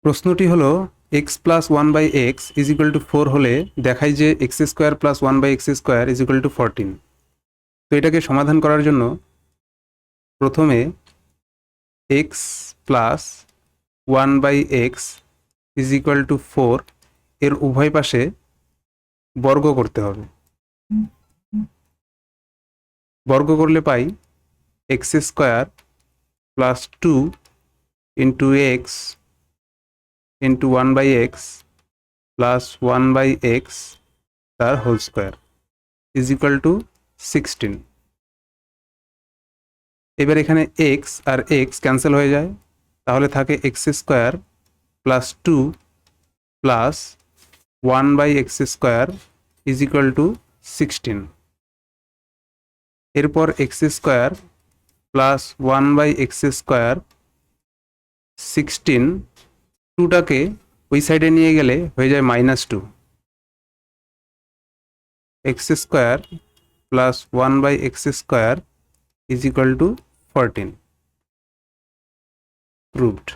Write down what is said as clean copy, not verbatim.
প্রশ্নটি হলো X plus one by X is equal to 4 হলে দেখায় যে X square plus one by x square is equal to 14। তো এটাকে সমাধান করার জন্য প্রথমে X plus one by X is equal to 4 এর উভয় পাশে বর্গ করতে হবে। বর্গ করলে পাই X square plus 2 into X into one by X plus one by X তার whole square is equal to 16। এবার এখানে এক্স আর এক্স ক্যান্সেল হয়ে যায়, তাহলে থাকে এক্স স্কোয়ার প্লাস 2 প্লাস one by x square is equal to 16। এরপর x square plus one by x square 16, 2টাকে ওই সাইডে নিয়ে গেলে হয়ে যায় -2। X square plus one by x square is equal to 14। Proved.